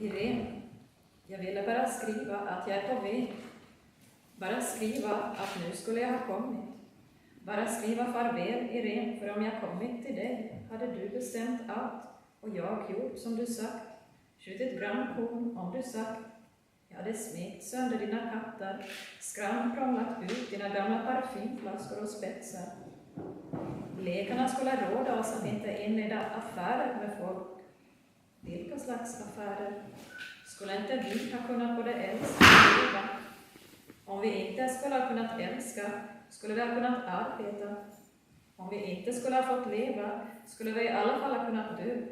Irene, jag ville bara skriva att jag är på väg. Bara skriva att nu skulle jag ha kommit. Bara skriva farväl, Irene, för om jag kommit till dig hade du bestämt allt och jag gjort som du sagt. Skjutit grammofon om du sagt. Jag hade smekt sönder dina kattar, skramkrånglat ut dina gamla parfymflaskor och spetsar. Läkarna skulle råda oss att inte inleda affärer med folk. Vilka slags affärer? Skulle inte vi ha kunnat både älska och leva? Om vi inte skulle ha kunnat älska, skulle vi ha kunnat arbeta. Om vi inte skulle ha fått leva, skulle vi i alla fall ha kunnat dö.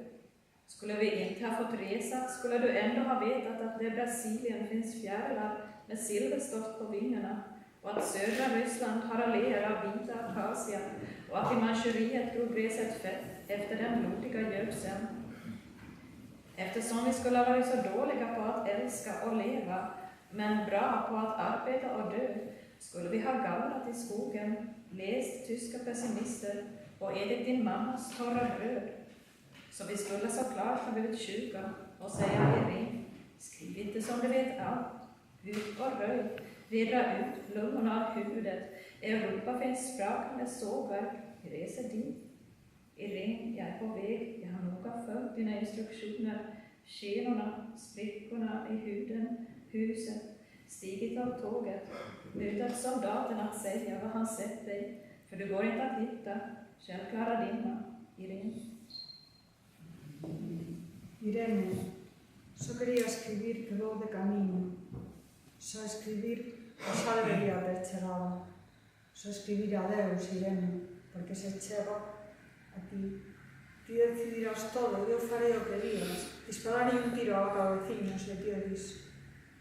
Skulle vi inte ha fått resa, skulle du ändå ha vetat att det i Brasilien finns fjärilar med silverstoft på vingarna och att södra Ryssland har alléer av vita akacia och att i Manchuriet gror gräset fett efter den blodiga gödseln. Eftersom vi skulle ha varit så dåliga på att älska och leva, men bra på att arbeta och dö, skulle vi ha gallrat i skogen, läst tyska pessimister och ätit din mammas torra bröd. Så vi skulle såklart ha blivit sjuka och säga Irene, skriv inte som du vet allt. Ut och röj, vedra ut lungorna av huvudet. Europa finns sprakande sågverk, vi reser dit. Irene, jag är på väg, jag har noga följt dina instruktioner. Skenorna, sprickorna i huden, huset, stigit av tåget. Mutat soldaten att säga vad han sett dig, för du går inte att hitta. Självklara dimma, Irene. Irene, so quería escribir que vou de camiño, só escribir o xa debería ter chegado, só escribir adeus, Irene, porque se chega a ti. Ti decidirás todo e eu farei o que digas, dispararei un tiro ao cabeciño se ti o dis.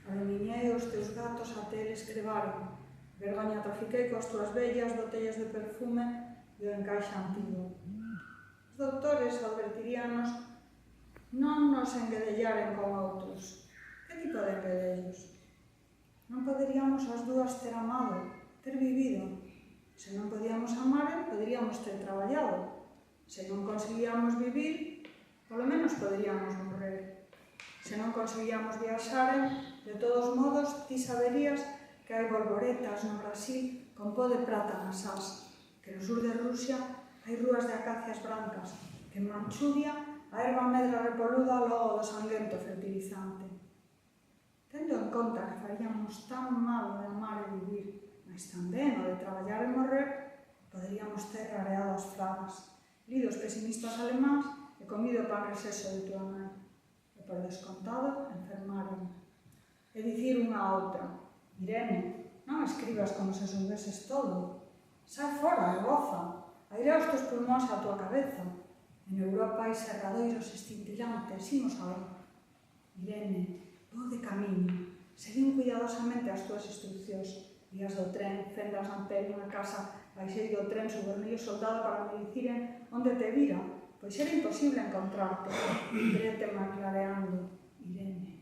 Adivinhei os teus gatos até eles crevaron, vergoña trafiquei coas tuas vellas botellas de perfume e o encaixe antigo. Os doutores advertiríanos non nos enguedellaren con outros. Que tipo de enguedellos? Non poderíamos as dúas ter amado, ter vivido. Se non podíamos amar, poderíamos ter traballado. Se non conseguíamos vivir, polo menos poderíamos morrer. Se non conseguíamos viaxar, de todos modos, ti saberías que hai bolboretas no Brasil con pó de prata nas ás, que no sur de Rusia hai rúas de acacias brancas, que en Manchuria a erva medra repoluda logo do sanguento fertilizante. Tendo en conta que faríamos tan mal de amar e vivir, mas tamén o de traballar e morrer, poderíamos ter rareado as fragas, lido os pesimistas alemáns e comido pan reseso de tua nai. E por descontado, enfermaron. E dicir unha a outra, Irene, non escribas como se soubeses todo. Sai fora e goza, airea os teus pulmóns a tua cabeza. En Europa hai serradoiros escintilantes, imos a ver. Irene, vou de camiño, seguín cuidadosamente as tuas instruccións. Vías do tren, fendas na pele unha casa, baixei do tren subvermello soldado para me diciren onde te vira, pois era imposible encontrarte. Irete me aclareando, Irene.